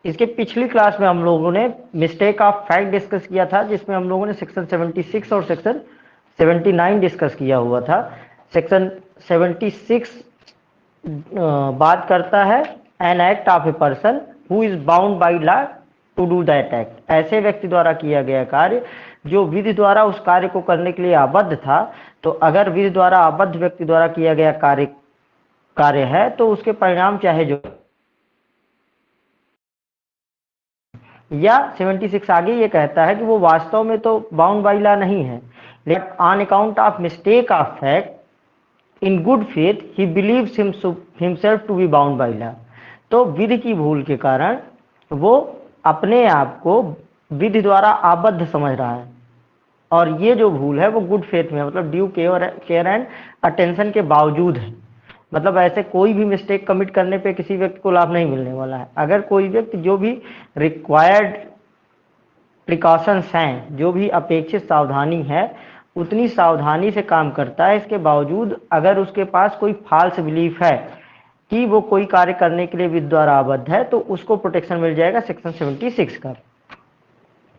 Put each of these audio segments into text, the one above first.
इसके पिछली क्लास में हम लोगों ने मिस्टेक ऑफ फैक्ट डिस्कस किया था, जिसमें हम लोगों ने सेक्शन 76 और सेक्शन 79 डिस्कस किया हुआ था। सेक्शन 76 बात करता है an act of a person who is bound by law to do that act, ऐसे व्यक्ति द्वारा किया गया कार्य जो विधि द्वारा उस कार्य को करने के लिए आबद्ध था। तो अगर विधि द्वारा आबद्ध व्यक्ति द्वारा किया गया कार्य है तो उसके परिणाम चाहे जो, या 76 आगे ये कहता है कि वो वास्तव में तो बाउंड बाई लॉ नहीं है, लेकिन on account of mistake of fact in good faith he believes himself to be bound by law. तो विधि की भूल के कारण वो अपने आप को विधि द्वारा आबद्ध समझ रहा है, और ये जो भूल है वो गुड फेथ में, मतलब ड्यू केयर एंड अटेंशन के बावजूद है। मतलब ऐसे कोई भी मिस्टेक कमिट करने पे किसी व्यक्ति को लाभ नहीं मिलने वाला है। अगर कोई व्यक्ति जो भी रिक्वायर्ड प्रिकॉशंस हैं, जो भी अपेक्षित सावधानी है, उतनी सावधानी से काम करता है, इसके बावजूद अगर उसके पास कोई फॉल्स बिलीफ है कि वो कोई कार्य करने के लिए विधि द्वारा आबद्ध है, तो उसको प्रोटेक्शन मिल जाएगा सेक्शन 76 का।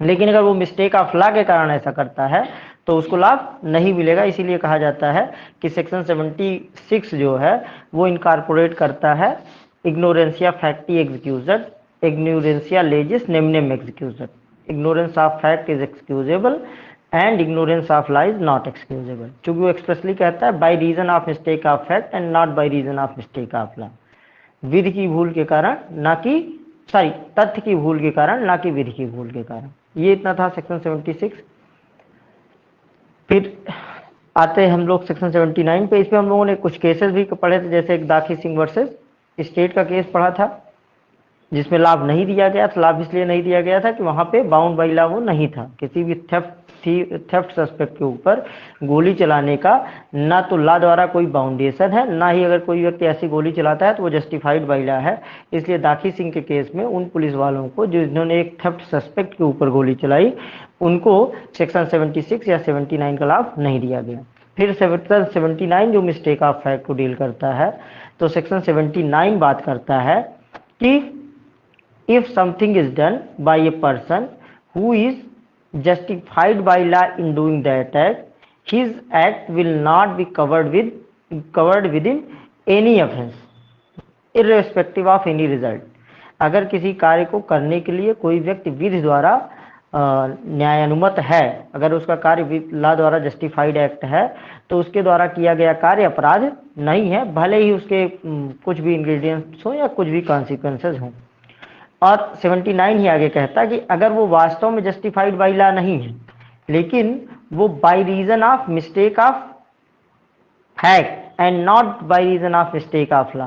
लेकिन अगर वो मिस्टेक ऑफ लॉ के कारण ऐसा करता है तो उसको लाभ नहीं मिलेगा। इसीलिए कहा जाता है कि सेक्शन 76 जो है वो इनकॉर्पोरेट करता है इग्नोरेंसिया फैक्टी एक्सक्यूजड, इग्नोरेंसिया लेजिस नेमनेम एक्सक्यूजड। Ignorance of fact is excusable and ignorance of law is not excusable. चूंकि वो एक्सप्रेसली कहता है by reason of mistake of fact and not by reason of mistake of law, विधि की भूल के कारण ना कि तथ्य की भूल के कारण, ना कि विधि की भूल के कारण। ये इतना था सेक्शन 76। फिर आते हैं हम लोग सेक्शन 79 पे। इसमें हम लोगों ने कुछ केसेस भी पढ़े थे, जैसे एक दाखी सिंह वर्सेस स्टेट का केस पढ़ा था, जिसमें लाभ नहीं दिया गया था। लाभ इसलिए नहीं दिया गया था कि वहां पे बाउंड बाई लॉ वो नहीं था। किसी भी थेफ्ट सस्पेक्ट के ऊपर गोली चलाने का ना तो लॉ द्वारा कोई बाउंडेशन है, ना ही अगर कोई व्यक्ति ऐसी गोली चलाता है तो वो जस्टिफाइड बाई लॉ है। इसलिए दाखी सिंह के केस में उन पुलिस वालों को जिन्होंने एक थेफ्ट सस्पेक्ट के ऊपर गोली चलाई, उनको सेक्शन 76 या 79 का लाभ नहीं दिया गया। फिर सेक्शन 79 जो मिस्टेक ऑफ फैक्ट को डील करता है, तो सेक्शन 79 बात करता है कि if something is done by a person who is justified by law in doing that act, his act will not be covered within any offense irrespective of any result। अगर किसी कार्य को करने के लिए कोई व्यक्ति विधि द्वारा न्यायानुमत है, अगर उसका कार्य लॉ द्वारा जस्टिफाइड एक्ट है, तो उसके द्वारा किया गया कार्य अपराध नहीं है, भले ही उसके कुछ भी इंग्रेडिएंट्स हो या कुछ भी कॉन्सिक्वेंसेज हों। और 79 ही आगे कहता है कि अगर वो वास्तव में जस्टिफाइड बाई लॉ नहीं है, लेकिन वो by reason of mistake of fact and not by reason of mistake of law,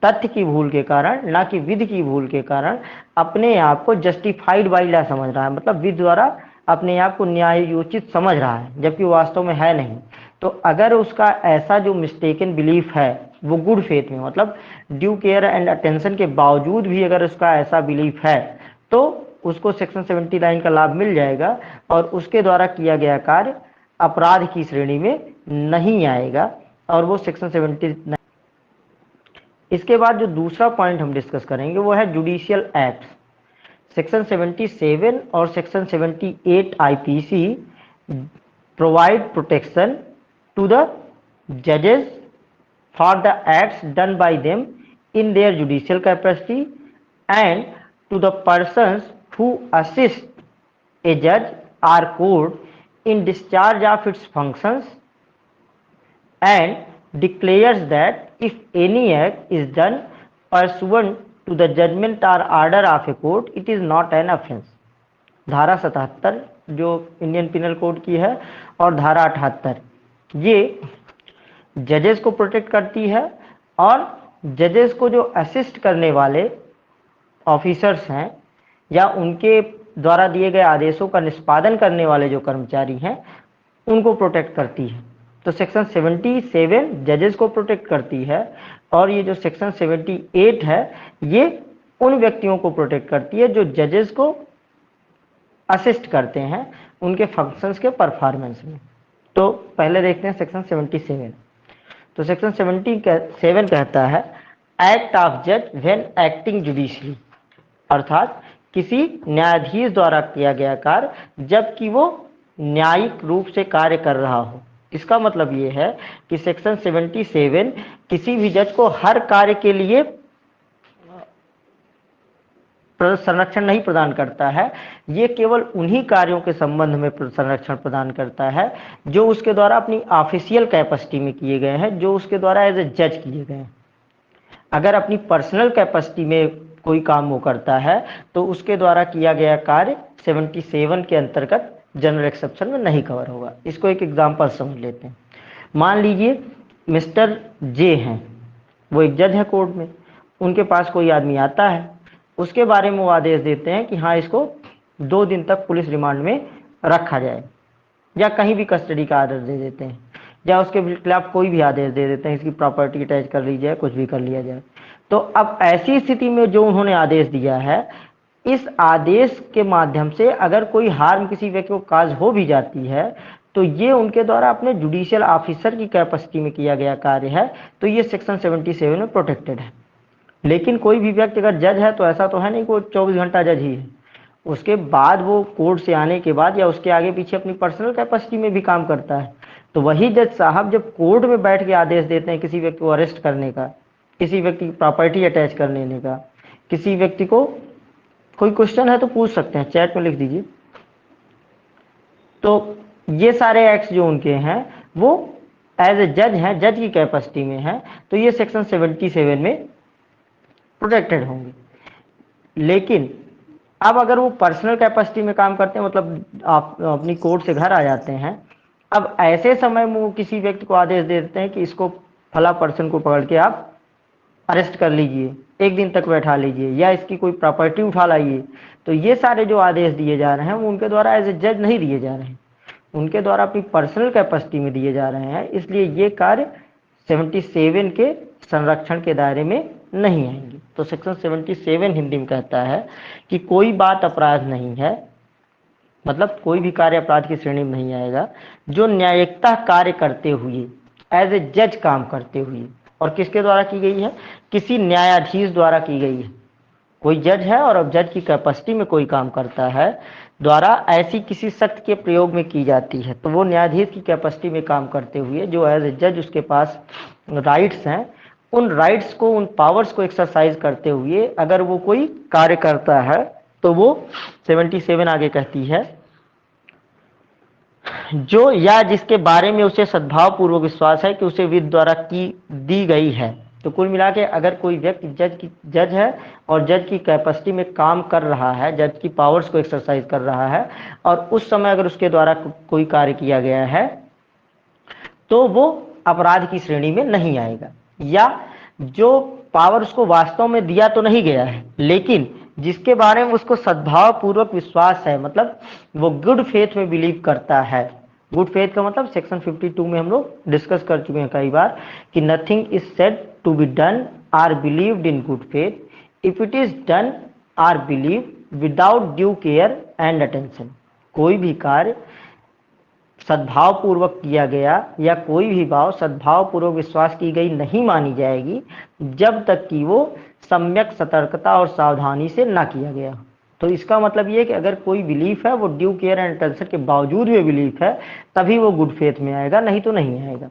तथ्य की भूल के कारण, ना कि विधि की भूल के कारण, अपने आप को जस्टिफाइड बाई लॉ समझ रहा है, मतलब विधि द्वारा अपने आप को न्यायोचित समझ रहा है, जबकि वास्तव में है नहीं। तो अगर उसका ऐसा जो मिस्टेकन बिलीफ है वो गुड फेथ में, मतलब ड्यू केयर एंड अटेंशन के बावजूद भी अगर उसका ऐसा बिलीफ है, तो उसको सेक्शन 79 का लाभ मिल जाएगा और उसके द्वारा किया गया कार्य अपराध की श्रेणी में नहीं आएगा, और वो सेक्शन 79। इसके बाद जो दूसरा पॉइंट हम डिस्कस करेंगे वो है जुडिशियल एक्ट। सेक्शन 77 और section 78 IPC provide protection to the जजेस for the acts done by them in their judicial capacity and to the persons who assist a judge or court in discharge of its functions, and declares that if any act is done pursuant to the judgment or order of a court, it is not an offense। धारा 77 जो Indian penal code की है और धारा 78 ये जजेस को protect करती है, और जजेस को जो असिस्ट करने वाले ऑफिसर्स हैं या उनके द्वारा दिए गए आदेशों का निष्पादन करने वाले जो कर्मचारी हैं उनको प्रोटेक्ट करती है। तो सेक्शन 77 जजेस को प्रोटेक्ट करती है, और ये जो सेक्शन 78 है ये उन व्यक्तियों को प्रोटेक्ट करती है जो जजेस को असिस्ट करते हैं उनके फंक्शंस के परफॉर्मेंस में। तो पहले देखते हैं सेक्शन 77। तो सेक्शन 77 कहता है एक्ट ऑफ जज व्हेन एक्टिंग जुडिशली। अर्थात किसी न्यायाधीश द्वारा किया गया कार्य जबकि वो न्यायिक रूप से कार्य कर रहा हो। इसका मतलब ये है कि सेक्शन 77 किसी भी जज को हर कार्य के लिए संरक्षण नहीं प्रदान करता है, ये केवल उन्हीं कार्यों के संबंध में संरक्षण प्रदान करता है जो उसके द्वारा अपनी ऑफिशियल कैपेसिटी में किए गए हैं, जो उसके द्वारा एज ए जज किए गए हैं। अगर अपनी पर्सनल कैपेसिटी में कोई काम वो करता है तो उसके द्वारा किया गया कार्य 77 के अंतर्गत जनरल एक्सेप्शन में नहीं कवर होगा। इसको एक एग्जांपल समझ लेते हैं। मान लीजिए मिस्टर जे हैं, वो एक जज है कोर्ट में, उनके पास कोई आदमी आता है, उसके बारे में वो आदेश देते हैं कि हाँ इसको 2 दिन तक पुलिस रिमांड में रखा जाए, या कहीं भी कस्टडी का आदेश दे देते हैं, या उसके खिलाफ कोई भी आदेश दे देते हैं, इसकी प्रॉपर्टी अटैच कर ली जाए, कुछ भी कर लिया जाए। तो अब ऐसी स्थिति में जो उन्होंने आदेश दिया है, इस आदेश के माध्यम से अगर कोई हार्म किसी व्यक्ति को काज हो भी जाती है तो ये उनके द्वारा अपने जुडिशियल ऑफिसर की कैपेसिटी में किया गया कार्य है, तो ये सेक्शन 77 में प्रोटेक्टेड है। लेकिन कोई भी व्यक्ति अगर जज है तो ऐसा तो है नहीं कोई 24 घंटा जज ही है, उसके बाद वो कोर्ट से आने के बाद या उसके आगे पीछे अपनी पर्सनल कैपेसिटी में भी काम करता है। तो वही जज साहब जब कोर्ट में बैठ के आदेश देते हैं किसी व्यक्ति को अरेस्ट करने का, किसी व्यक्ति की प्रॉपर्टी अटैच कर लेने का, किसी व्यक्ति को कोई क्वेश्चन है तो पूछ सकते हैं, चैट में लिख दीजिए। तो ये सारे एक्ट्स जो उनके हैं वो एज ए जज हैं, जज की कैपेसिटी में है, तो ये सेक्शन 77 में प्रोटेक्टेड होंगे। लेकिन अब अगर वो पर्सनल कैपेसिटी में काम करते हैं, मतलब आप अपनी कोर्ट से घर आ जाते हैं, अब ऐसे समय में वो किसी व्यक्ति को आदेश दे देते हैं कि इसको फला पर्सन को पकड़ के आप अरेस्ट कर लीजिए, 1 दिन तक बैठा लीजिए, या इसकी कोई प्रॉपर्टी उठा लाइए। तो ये सारे जो आदेश दिए जा रहे हैं वो उनके द्वारा एज ए जज नहीं दिए जा रहे हैं, उनके द्वारा अपनी पर्सनल कैपेसिटी में दिए जा रहे हैं, इसलिए ये कार्य 77 के संरक्षण के दायरे में नहीं आएंगे। तो सेक्शन 77 हिंदी में कहता है कि कोई बात अपराध नहीं है, मतलब कोई भी कार्य अपराध की श्रेणी में नहीं आएगा जो न्यायिकता कार्य करते हुए एज ए जज काम करते हुए, और किसके द्वारा की गई है, किसी न्यायाधीश द्वारा की गई है। कोई जज है और अब जज की कैपेसिटी में कोई काम करता है, द्वारा ऐसी किसी शक्ति के प्रयोग में की जाती है, तो वो न्यायाधीश की कैपेसिटी में काम करते हुए जो एज ए जज उसके पास राइट्स हैं, उन राइट्स को, उन पावर्स को एक्सरसाइज करते हुए अगर वो कोई कार्य करता है तो वो 77 आगे कहती है जो या जिसके बारे में उसे सद्भाव पूर्वक विश्वास है कि उसे विधि द्वारा की दी गई है। तो कुल मिला के अगर कोई व्यक्ति जज है और जज की कैपेसिटी में काम कर रहा है, जज की पावर्स को एक्सरसाइज कर रहा है, और उस समय अगर उसके द्वारा कोई कार्य किया गया है तो वो अपराध की श्रेणी में नहीं आएगा, या जो पावर उसको वास्तव में दिया तो नहीं गया है लेकिन जिसके बारे में उसको सद्भाव पूर्वक विश्वास है, मतलब वो गुड फेथ में बिलीव करता है। गुड फेथ का मतलब सेक्शन 52 में हम लोग डिस्कस कर चुके हैं कई बार कि nothing is said to be done or believed in good faith if it is done or believe without due care and attention. कोई भी कार्य सद्भाव पूर्वक किया गया या कोई भी भाव सद्भाव पूर्वक विश्वास की गई नहीं मानी जाएगी जब तक कि वो सम्यक सतर्कता और सावधानी से ना किया गया। तो इसका मतलब ये कि अगर कोई बिलीफ है वो ड्यू केयर एंड अटेंशन के बावजूद भी बिलीफ है तभी वो गुड फेथ में आएगा, नहीं तो नहीं आएगा।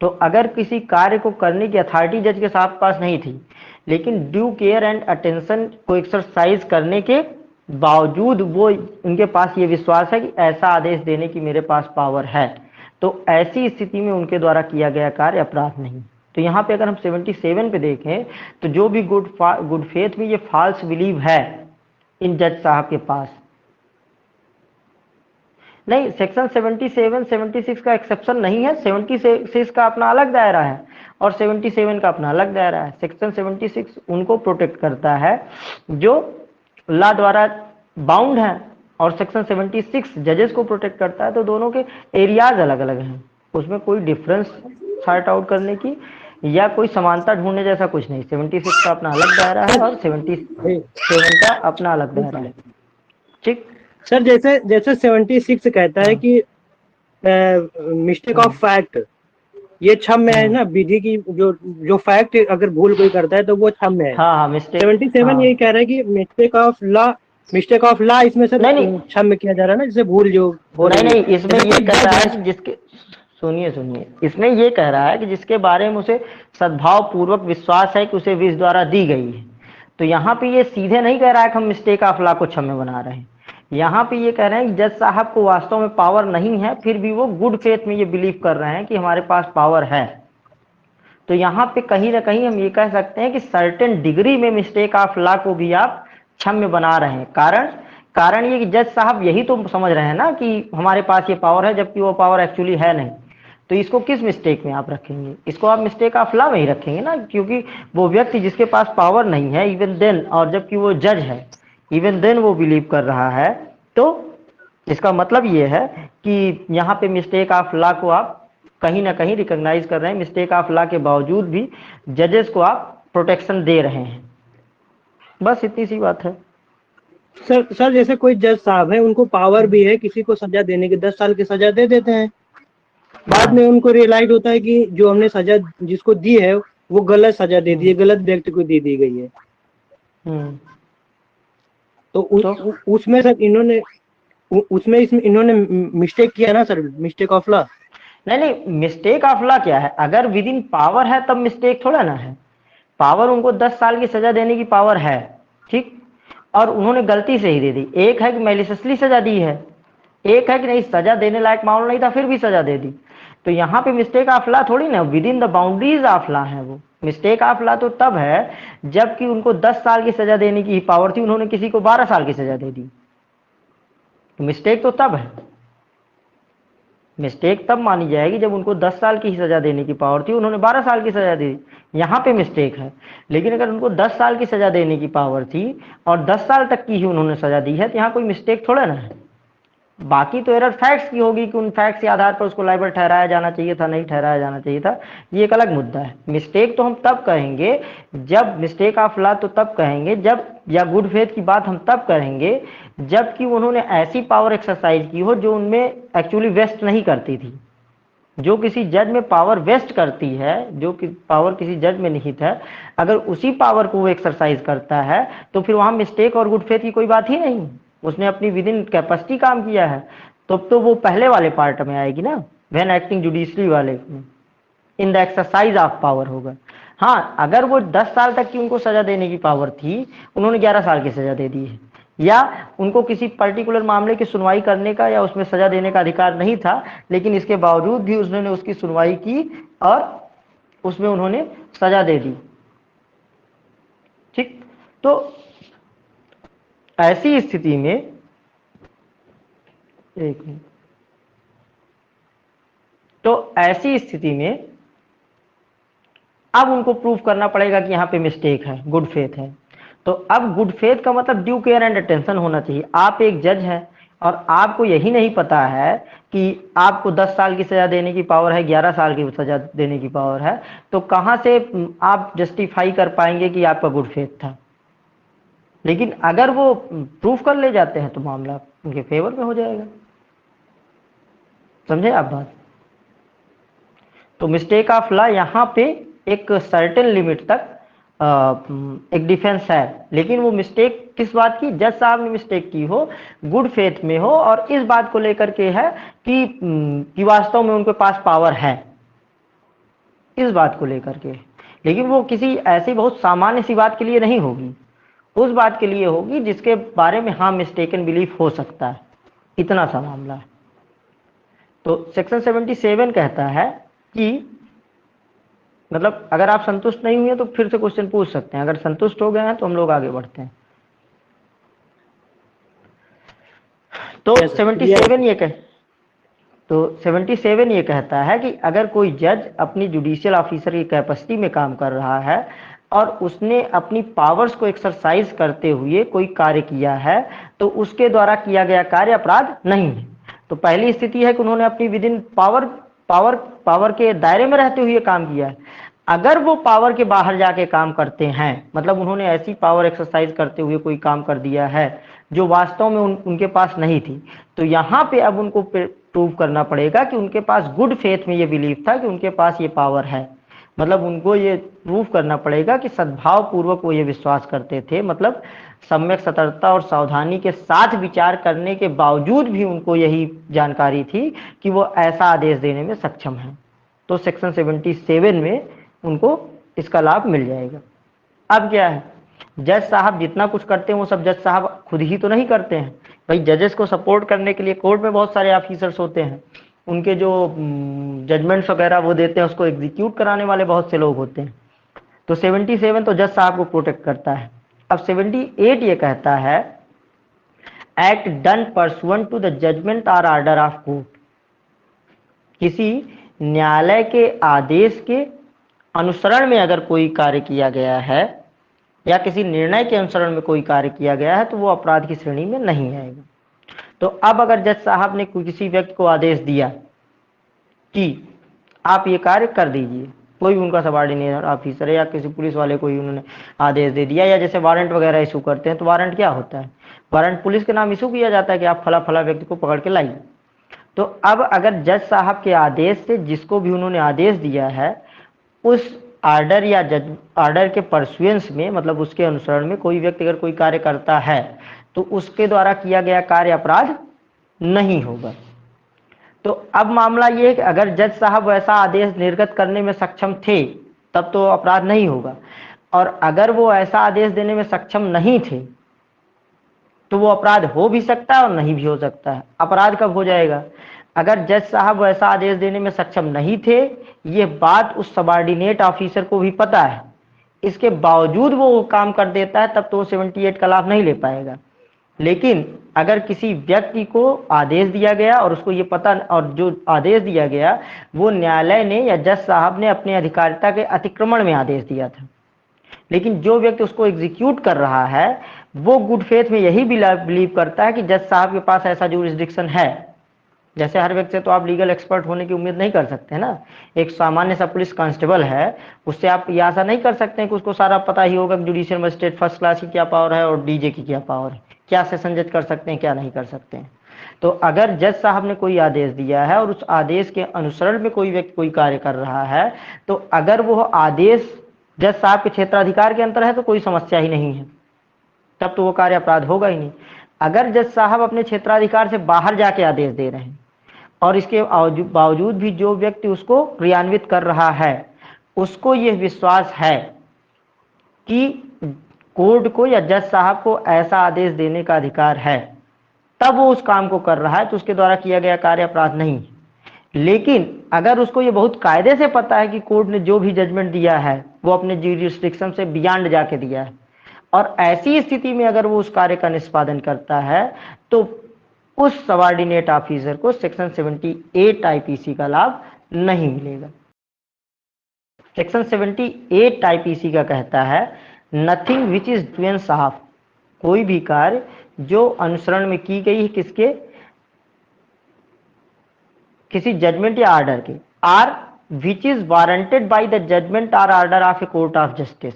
तो अगर किसी कार्य को करने की अथॉरिटी जज के साथ पास नहीं थी लेकिन ड्यू केयर एंड अटेंशन को एक्सरसाइज करने के बावजूद वो उनके पास ये विश्वास है कि ऐसा आदेश देने की मेरे पास पावर है, तो ऐसी स्थिति में उनके द्वारा किया गया कार्य अपराध नहीं। तो यहाँ पे अगर हम 77 पे देखें तो जो भी गुड फेथ में ये फॉल्स बिलीव है इन जज साहब के पास नहीं, सेक्शन 77 76 का एक्सेप्शन नहीं है, 76 का अपना अलग दायरा है और 77 का अपना अलग दायरा है। सेक्शन 76 उनको प्रोटेक्ट करता है जो लॉ द्वारा बाउंड है और सेक्शन 76 जजेस को प्रोटेक्ट करता है, तो दोनों के एरियाज अलग अलग हैं, उसमें कोई डिफरेंस सॉर्ट आउट करने की या कोई समानता ढूंढने जैसा कुछ नहीं। 76 का अपना अलग दायरा है और 77 का अपना अलग दायरा है। ठीक सर, जैसे 76 कहता है कि मिस्टेक ऑफ फैक्ट, ये क्षम्य है ना, विधि की जो जो फैक्ट अगर भूल कोई करता है तो वो क्षम्य है। हाँ हाँ मिस्टेक। 77 यही हाँ कह रहा है कि मिस्टेक ऑफ लॉ इसमें सर नहीं नहीं क्षम्य किया जा रहा है ना, जैसे भूल जो हो नहीं रही है, नहीं, इसमें जैसे ये कोई कह जज रहा है है। कि जिसके, सुनिए सुनिए, इसमें ये कह रहा है कि जिसके बारे में उसे सद्भाव पूर्वक विश्वास है कि उसे विष द्वारा दी गई है। तो यहाँ पे ये सीधे नहीं कह रहा है कि हम मिस्टेक ऑफ लॉ को क्षम्य बना रहे हैं। यहाँ पे ये कह रहे हैं कि जज साहब को वास्तव में पावर नहीं है, फिर भी वो गुड फेथ में ये बिलीव कर रहे हैं कि हमारे पास पावर है। तो यहाँ पे कहीं ना कहीं हम ये कह सकते हैं कि सर्टेन डिग्री में मिस्टेक ऑफ लॉ को भी आप क्षम्य बना रहे हैं। कारण कारण ये कि जज साहब यही तो समझ रहे हैं ना कि हमारे पास ये पावर है, जबकि वो पावर एक्चुअली है नहीं। तो इसको किस मिस्टेक में आप रखेंगे? इसको आप मिस्टेक ऑफ लॉ में ही रखेंगे ना, क्योंकि वो व्यक्ति जिसके पास पावर नहीं है इवन देन, और जबकि वो जज है इवन देन वो बिलीव कर रहा है। तो इसका मतलब ये है कि यहाँ पे मिस्टेक ऑफ लॉ को आप कहीं ना कहीं रिकॉग्नाइज कर रहे हैं। मिस्टेक ऑफ लॉ के बावजूद भी जजेस को आप प्रोटेक्शन दे रहे हैं। बस इतनी सी बात है। सर जैसे कोई जज साहब है, उनको पावर भी है किसी को सजा देने की, 10 साल की सजा दे देते हैं। बाद में हाँ उनको रियलाइज होता है कि जो हमने सजा जिसको दी है वो गलत सजा दे दी है, गलत व्यक्ति को दे दी गई है। हम्म तो तो उसमें सर उसमें इसमें इन्होंने मिस्टेक किया ना सर, मिस्टेक ऑफ लॉ। नहीं नहीं, मिस्टेक ऑफ लॉ क्या है? अगर विद इन पावर है तब मिस्टेक थोड़ा ना है। पावर उनको 10 साल की सजा देने की पावर है, ठीक, और उन्होंने गलती से ही दे दी। एक है कि मैलिससली सजा दी है, एक है कि नहीं सजा देने लायक मामला नहीं था फिर भी सजा दे दी। तो यहाँ पे मिस्टेक ऑफ लॉ थोड़ी ना, with in the boundaries of law है वो। मिस्टेक ऑफ लॉ तो तब है जबकि उनको 10 साल की सजा देने की पावर थी, उन्होंने किसी को 12 साल की सजा दे दी। तो मिस्टेक तो तब है, मिस्टेक तब मानी जाएगी जब उनको 10 साल की ही सजा देने की पावर थी, उन्होंने 12 साल की सजा दी, यहाँ पे मिस्टेक है। लेकिन अगर उनको 10 साल की सजा देने की पावर थी और 10 साल तक की ही उन्होंने सजा दी है, तो यहाँ कोई मिस्टेक थोड़ा ना है। बाकी तो एरर फैक्ट्स की होगी कि उन फैक्ट्स के आधार पर उसको लायबल ठहराया जाना चाहिए था, नहीं ठहराया जाना चाहिए था, ये एक अलग मुद्दा है। मिस्टेक तो हम तब कहेंगे जब, मिस्टेक ऑफ लॉ तो तब कहेंगे जब, या गुड फेथ की बात हम तब करेंगे जबकि उन्होंने ऐसी पावर एक्सरसाइज की हो जो उनमें एक्चुअली वेस्ट नहीं करती थी। जो किसी जज में पावर वेस्ट करती है, जो कि पावर किसी जज में निहित है, अगर उसी पावर को वो एक्सरसाइज करता है तो फिर वहां मिस्टेक और गुड फेथ की कोई बात ही नहीं। उसने अपनी विद इन कैपेसिटी काम किया है, तो वो पहले वाले पार्ट में आएगी ना, व्हेन एक्टिंग जुडिशली वाले, in the exercise of power होगा। हाँ, अगर वो 10 साल तक की उनको सजा देने की पावर थी, उन्होंने 11 साल की सजा दे दी है, या उनको किसी पर्टिकुलर मामले की सुनवाई करने का या उसमें सजा देने का अधिकार नहीं था, लेकिन इसके बावजूद भी उन्होंने उसकी सुनवाई की और उसमें उन्होंने सजा दे दी, ठीक। तो ऐसी स्थिति में, एक मिनट, तो ऐसी स्थिति में अब उनको प्रूफ करना पड़ेगा कि यहाँ पे मिस्टेक है, गुड फेथ है। तो अब गुड फेथ का मतलब ड्यू केयर एंड अटेंशन होना चाहिए। आप एक जज हैं और आपको यही नहीं पता है कि आपको 10 साल की सजा देने की पावर है, 11 साल की सजा देने की पावर है, तो कहाँ से आप जस्टिफाई कर पाएंगे कि आपका गुड फेथ था? लेकिन अगर वो प्रूफ कर ले जाते हैं तो मामला उनके फेवर में हो जाएगा। समझे आप बात? तो मिस्टेक ऑफ लॉ यहाँ पे एक सर्टेन लिमिट तक एक डिफेंस है, लेकिन वो मिस्टेक किस बात की? जज साहब ने मिस्टेक की हो, गुड फेथ में हो, और इस बात को लेकर के है कि वास्तव में उनके पास पावर है, इस बात को लेकर के। लेकिन वो किसी ऐसी बहुत सामान्य सी बात के लिए नहीं होगी, उस बात के लिए होगी जिसके बारे में हाँ मिस्टेकन बिलीफ हो सकता है, इतना सा मामला है। तो सेक्शन 77 कहता है कि, मतलब अगर आप संतुष्ट नहीं हुए तो फिर से क्वेश्चन पूछ सकते हैं, अगर संतुष्ट हो गए हैं तो हम लोग आगे बढ़ते हैं। तो 77 ये कह तो 77 ये कहता है कि अगर कोई जज अपनी जुडिशियल ऑफिसर की कैपेसिटी में काम कर रहा है और उसने अपनी पावर्स को एक्सरसाइज करते हुए कोई कार्य किया है, तो उसके द्वारा किया गया कार्य अपराध नहीं है। तो पहली स्थिति है कि उन्होंने अपनी विद इन पावर के दायरे में रहते हुए काम किया है। अगर वो पावर के बाहर जाके काम करते हैं, मतलब उन्होंने ऐसी पावर एक्सरसाइज करते हुए कोई काम कर दिया है जो वास्तव में उनके पास नहीं थी, तो यहाँ पे अब उनको प्रूव करना पड़ेगा कि उनके पास गुड फेथ में ये बिलीव था कि उनके पास ये पावर है। मतलब उनको ये प्रूव करना पड़ेगा कि सद्भाव पूर्वक वो ये विश्वास करते थे, मतलब सम्यक सतर्कता और सावधानी के साथ विचार करने के बावजूद भी उनको यही जानकारी थी कि वो ऐसा आदेश देने में सक्षम है। तो सेक्शन 77 में उनको इसका लाभ मिल जाएगा। अब क्या है, जज साहब जितना कुछ करते हैं वो सब जज साहब खुद ही तो नहीं करते हैं भाई। जजेस को सपोर्ट करने के लिए कोर्ट में बहुत सारे ऑफिसर्स होते हैं, उनके जो जजमेंट्स वगैरह वो देते हैं उसको एग्जीक्यूट कराने वाले बहुत से लोग होते हैं। तो 77 तो जज साहब को प्रोटेक्ट करता है। अब 78 ये कहता है act done pursuant to the judgment और ऑर्डर ऑफ कोर्ट। किसी न्यायालय के आदेश के अनुसरण में अगर कोई कार्य किया गया है या किसी निर्णय के अनुसरण में कोई कार्य किया गया है तो वो अपराध की श्रेणी में नहीं आएगा। तो अब अगर जज साहब ने किसी व्यक्ति को आदेश दिया कि आप ये कार्य कर दीजिए, कोई उनका सबॉर्डिनेट ऑफिसर है या किसी पुलिस वाले को ही उन्होंने आदेश दे दिया, या जैसे वारंट वगैरह इशू करते हैं तो वारंट क्या होता है, वारंट पुलिस के नाम इशू किया जाता है कि आप फला फला व्यक्ति को पकड़ के लाइए। तो अब अगर जज साहब के आदेश से जिसको भी उन्होंने आदेश दिया है उस ऑर्डर या जज ऑर्डर के परसुएंस में, मतलब उसके अनुसरण में कोई व्यक्ति अगर कोई कार्य करता है तो उसके द्वारा किया गया कार्य अपराध नहीं होगा। तो अब मामला ये है कि अगर जज साहब वैसा आदेश निर्गत करने में सक्षम थे तब तो अपराध नहीं होगा, और अगर वो ऐसा आदेश देने में सक्षम नहीं थे तो वो अपराध हो भी सकता है और नहीं भी हो सकता है। अपराध कब हो जाएगा, अगर जज साहब वैसा आदेश देने में सक्षम नहीं थे, ये बात उस सबॉर्डिनेट ऑफिसर को भी पता है, इसके बावजूद वो काम कर देता है, तब तो वो 78 का लाभ नहीं ले पाएगा। लेकिन अगर किसी व्यक्ति को आदेश दिया गया और उसको ये पता, और जो आदेश दिया गया वो न्यायालय ने या जज साहब ने अपने अधिकारिता के अतिक्रमण में आदेश दिया था, लेकिन जो व्यक्ति उसको एग्जीक्यूट कर रहा है वो गुड फेथ में यही बिलीव करता है कि जज साहब के पास ऐसा जुरिस्डिक्शन है। जैसे हर व्यक्ति से तो आप लीगल एक्सपर्ट होने की उम्मीद नहीं कर सकते ना। एक सामान्य सा पुलिस कांस्टेबल है, उससे आप ये आशा नहीं कर सकते हैं कि उसको सारा पता ही होगा कि जुडिशियल मजिस्ट्रेट फर्स्ट क्लास की क्या पावर है और डीजे की क्या पावर है, क्या सेशन जज कर सकते हैं क्या नहीं कर सकते हैं। तो अगर जज साहब ने कोई आदेश दिया है और उस आदेश के अनुसरण में कोई व्यक्ति कोई कार्य कर रहा है, तो अगर वो आदेश जज साहब के क्षेत्राधिकार के अंतर है तो कोई समस्या ही नहीं है, तब तो वो कार्य अपराध होगा ही नहीं। अगर जज साहब अपने क्षेत्राधिकार से बाहर जाके आदेश दे रहे हैं और इसके बावजूद भी जो व्यक्ति उसको क्रियान्वित कर रहा है उसको यह विश्वास है कि कोर्ट को या जज साहब को ऐसा आदेश देने का अधिकार है, तब वो उस काम को कर रहा है, तो उसके द्वारा किया गया कार्य अपराध नहीं। लेकिन अगर उसको ये बहुत कायदे से पता है कि कोर्ट ने जो भी जजमेंट दिया है वो अपने ज्यूरिसडिक्शन से बियॉन्ड जाके दिया है, और ऐसी स्थिति में अगर वो उस कार्य का निष्पादन करता है तो उस सबॉर्डिनेट ऑफिसर को सेक्शन 78 आईपीसी का लाभ नहीं मिलेगा। सेक्शन 78 आईपीसी का कहता है नथिंग विच इज डून साहब, कोई भी कार्य जो अनुसरण में की गई है किसके, किसी जजमेंट या ऑर्डर के, or which is warranted by the judgment और order of a court of justice,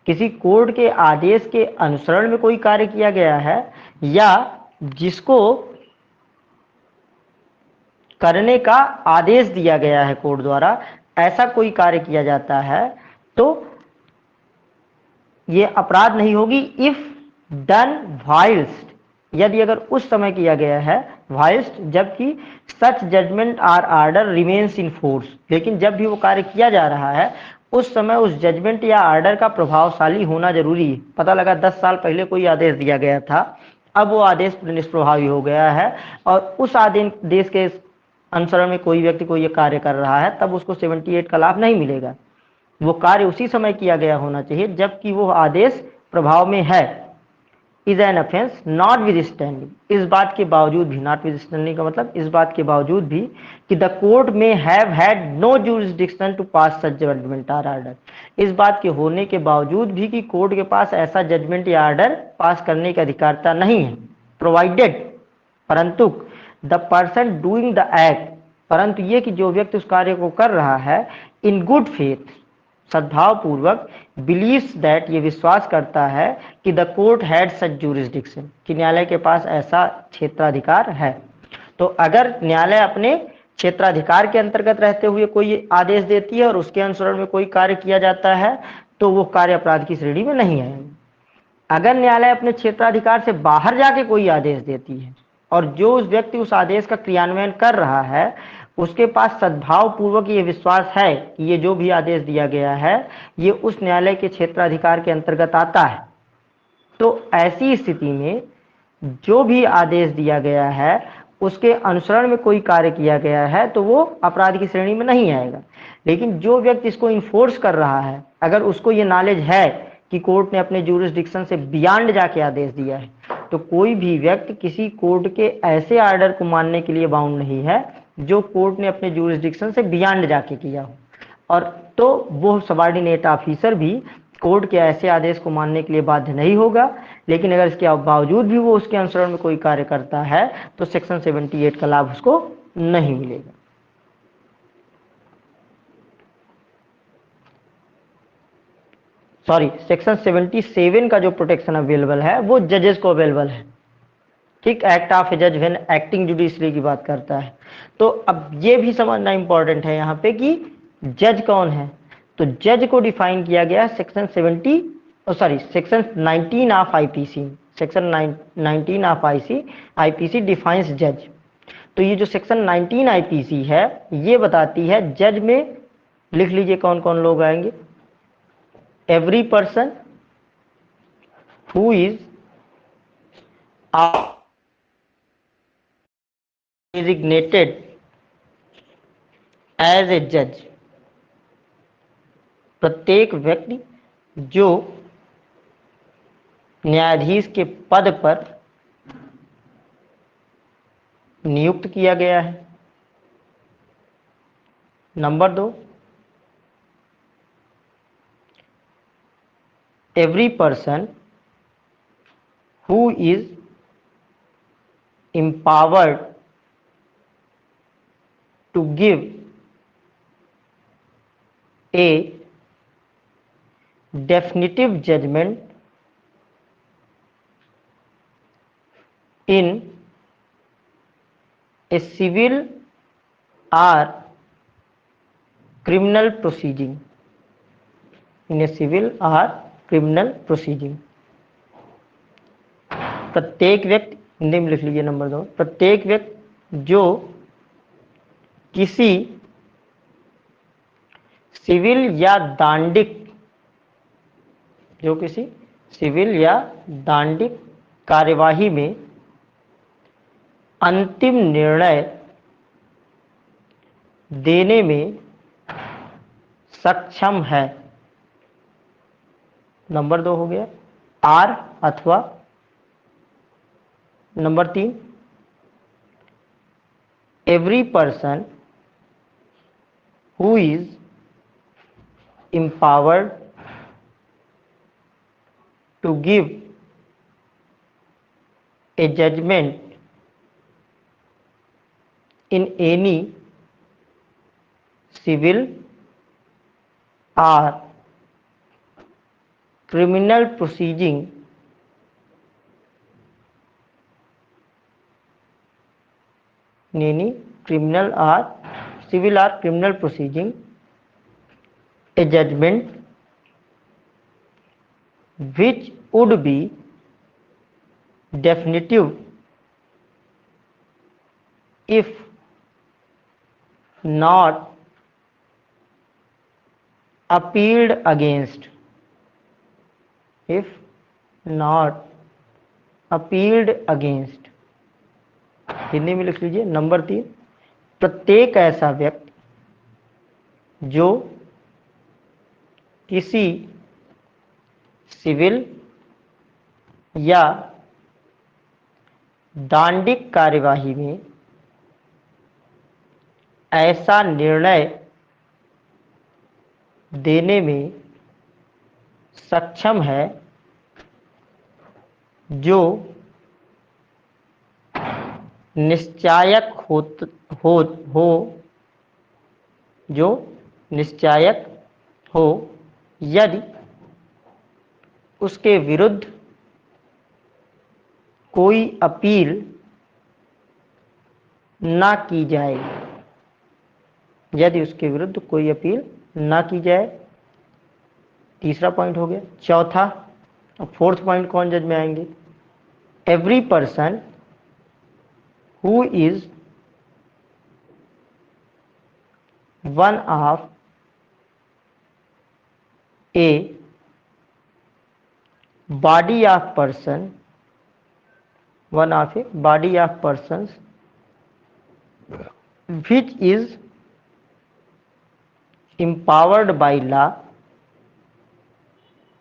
किसी कोर्ट के आदेश के अनुसरण में कोई कार्य किया गया है या जिसको करने का आदेश दिया गया है कोर्ट द्वारा, ऐसा कोई कार्य किया जाता है तो ये अपराध नहीं होगी इफ डन वाइल्स्ट, यदि अगर उस समय किया गया है वाइल्स्ट जबकि सच जजमेंट और ऑर्डर रिमेन्स इन फोर्स, लेकिन जब भी वो कार्य किया जा रहा है उस समय उस जजमेंट या ऑर्डर का प्रभावशाली होना जरूरी है। पता लगा 10 साल पहले कोई आदेश दिया गया था, अब वो आदेश निष्प्रभावी हो गया है और उस आदेश के अनुसरण में कोई व्यक्ति को ये कार्य कर रहा है, तब उसको 78 का लाभ नहीं मिलेगा। वो कार्य उसी समय किया गया होना चाहिए जबकि वो आदेश प्रभाव में है। Is an offence not with standing, इस बात के बावजूद भी, नॉट विद स्टैंडिंग का मतलब इस बात के बावजूद भी कि the court may have had no jurisdiction to pass such judgment और ऑर्डर, इस बात के होने के बावजूद भी कि कोर्ट के पास ऐसा जजमेंट या ऑर्डर पास करने की अधिकारता नहीं है, प्रोवाइडेड, परंतु the person doing the act, परंतु ये कि जो व्यक्ति उस कार्य को कर रहा है इन गुड फेथ, सद्भाव पूर्वक, बिलीव्स दैट, ये विश्वास करता है कि the court had such jurisdiction, कि न्यायालय के पास ऐसा क्षेत्राधिकार है। तो अगर न्यायालय अपने क्षेत्राधिकार के अंतर्गत रहते हुए कोई आदेश देती है और उसके अनुसरण में कोई कार्य किया जाता है तो वो कार्य अपराध की श्रेणी में नहीं आएगा। अगर न्यायालय अपने क्षेत्राधिकार से बाहर जाके कोई आदेश देती है और जो उस व्यक्ति उस आदेश का क्रियान्वयन कर रहा है उसके पास सद्भाव पूर्वक ये विश्वास है कि ये जो भी आदेश दिया गया है ये उस न्यायालय के क्षेत्राधिकार के अंतर्गत आता है, तो ऐसी स्थिति में जो भी आदेश दिया गया है उसके अनुसरण में कोई कार्य किया गया है तो वो अपराध की श्रेणी में नहीं आएगा। लेकिन जो व्यक्ति इसको इन्फोर्स कर रहा है, अगर उसको ये नॉलेज है कि कोर्ट ने अपने ज्यूरिसडिक्शन से बियॉन्ड जाके आदेश दिया है, तो कोई भी व्यक्ति किसी कोर्ट के ऐसे आर्डर को मानने के लिए बाउंड नहीं है जो कोर्ट ने अपने ज्यूरिसडिक्शन से बियॉन्ड जाके किया हो, और तो वो सबॉर्डिनेट ऑफिसर भी कोर्ट के ऐसे आदेश को मानने के लिए बाध्य नहीं होगा। लेकिन अगर इसके बावजूद भी वो उसके अनुसरण में कोई कार्य करता है तो सेक्शन 78 का लाभ उसको नहीं मिलेगा। सॉरी, सेक्शन 77 का जो प्रोटेक्शन अवेलेबल है वो जजेस को अवेलेबल है। ठीक, एक्ट ऑफ ए जज व्हेन एक्टिंग जुडिशरी की बात करता है। तो अब ये भी समझना इंपॉर्टेंट है यहाँ पे कि जज कौन है। तो जज को डिफाइन किया गया section 19 of IPC. Section 19 of IPC defines जज। तो ये जो सेक्शन 19 आईपीसी है ये बताती है जज में, लिख लीजिए कौन कौन लोग आएंगे। Every person who is designated as a judge, प्रत्येक व्यक्ति जो न्यायाधीश के पद पर नियुक्त किया गया है। Number 2, every person who is empowered to give a definitive judgment in a civil or criminal proceeding, in a civil or criminal proceeding। प्रत्येक व्यक्ति, हिंदी में लिख लीजिए नंबर 2, प्रत्येक व्यक्ति जो किसी सिविल या दांडिक, जो किसी सिविल या दांडिक कार्यवाही में अंतिम निर्णय देने में सक्षम है। नंबर 2 हो गया आर अथवा number 3, every person who is empowered to give a judgment in any civil or criminal proceeding in any criminal or civil or criminal proceeding, a judgment which would be definitive if not appealed against, if not appealed against। Hindi में लिख लीजिए number 3, प्रत्येक ऐसा व्यक्ति जो किसी civil या दांडिक कार्यवाही में ऐसा निर्णय देने में सक्षम है जो निश्चायक जो निश्चायक हो यदि उसके विरुद्ध कोई अपील ना की जाए, यदि उसके विरुद्ध कोई अपील ना की जाए। तीसरा पॉइंट हो गया। चौथा और फोर्थ पॉइंट कौन जज में आएंगे? Every person who is one of A body of person, one of a body of persons which is empowered by law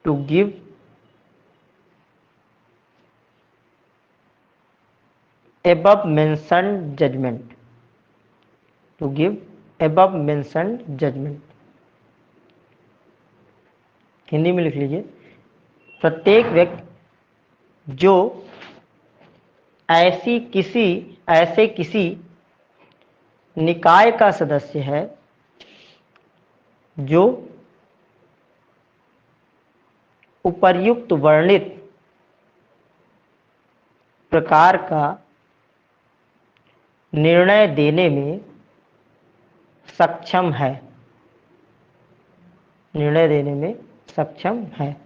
to give above mentioned judgment, to give above mentioned judgment। Hindi में लिख लीजिए, प्रत्येक व्यक्ति जो ऐसे किसी निकाय का सदस्य है जो उपर्युक्त वर्णित प्रकार का निर्णय देने में सक्षम है, निर्णय देने में सक्षम है।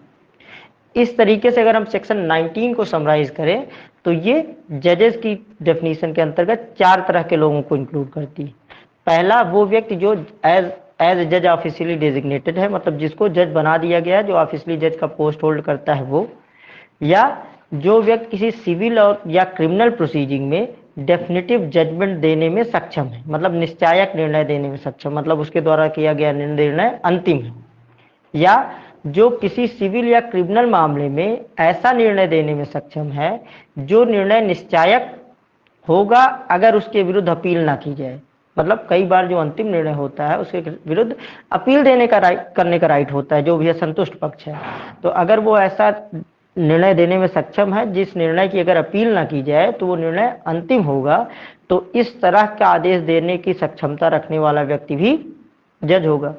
इस तरीके से अगर हम सेक्शन 19 को समराइज करें तो ये जजेस की डेफिनेशन के अंतर्गत 4 तरह के लोगों को इंक्लूड करती है। पहला, वो व्यक्ति जो एज जज ऑफिशियली डेजिग्नेटेड है, मतलब जिसको जज बना दिया गया है, जो ऑफिशियली जज का पोस्ट होल्ड करता है वो, या जो व्यक्ति किसी सिविल और या क्रिमिनल प्रोसीडिंग में डेफिनेटिव जजमेंट देने में सक्षम है, मतलब निश्चायक निर्णय देने में सक्षम, मतलब उसके द्वारा किया गया निर्णय अंतिम है, या जो किसी सिविल या क्रिमिनल मामले में ऐसा निर्णय देने में सक्षम है जो निर्णय निश्चायक होगा अगर उसके विरुद्ध अपील ना की जाए। मतलब कई बार जो अंतिम निर्णय होता है उसके विरुद्ध अपील देने का करने का राइट होता है जो भी संतुष्ट पक्ष है। तो अगर वो ऐसा निर्णय देने में सक्षम है जिस निर्णय की अगर अपील ना की जाए तो वो निर्णय अंतिम होगा, तो इस तरह का आदेश देने की सक्षमता रखने वाला व्यक्ति भी जज होगा।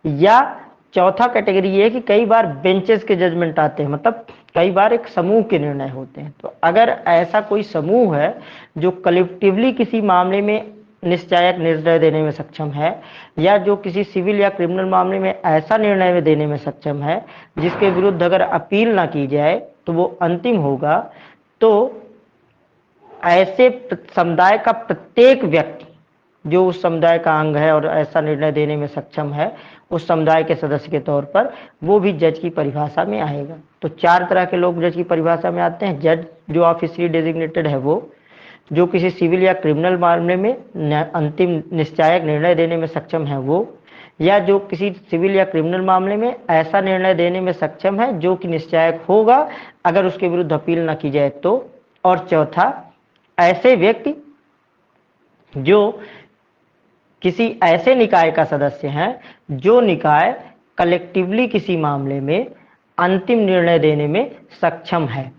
या चौथा कैटेगरी ये है कि कई बार बेंचेस के जजमेंट आते हैं, मतलब कई बार एक समूह के निर्णय होते हैं। तो अगर ऐसा कोई समूह है जो कलेक्टिवली किसी मामले में निश्चायक निर्णय देने में सक्षम है, या जो किसी सिविल या क्रिमिनल मामले में ऐसा निर्णय देने में सक्षम है जिसके विरुद्ध अगर अपील ना की जाए तो वो अंतिम होगा, तो ऐसे समुदाय का प्रत्येक व्यक्ति जो उस समुदाय का अंग है और ऐसा निर्णय देने में सक्षम है उस समुदाय के सदस्य के तौर पर, वो भी जज की परिभाषा में आएगा। तो 4 तरह के लोग जज की परिभाषा में आते हैं। जज जो ऑफिशियली डेजिग्नेटेड है वो, जो किसी सिविल या क्रिमिनल मामले में अंतिम निश्चायक निर्णय देने में सक्षम है वो, या जो किसी सिविल या क्रिमिनल मामले में ऐसा निर्णय देने में सक्षम है जो कि निश्चायक होगा अगर उसके विरुद्ध अपील न की जाए तो, और चौथा, ऐसे व्यक्ति जो किसी ऐसे निकाय का सदस्य हैं जो निकाय कलेक्टिवली किसी मामले में अंतिम निर्णय देने में सक्षम है।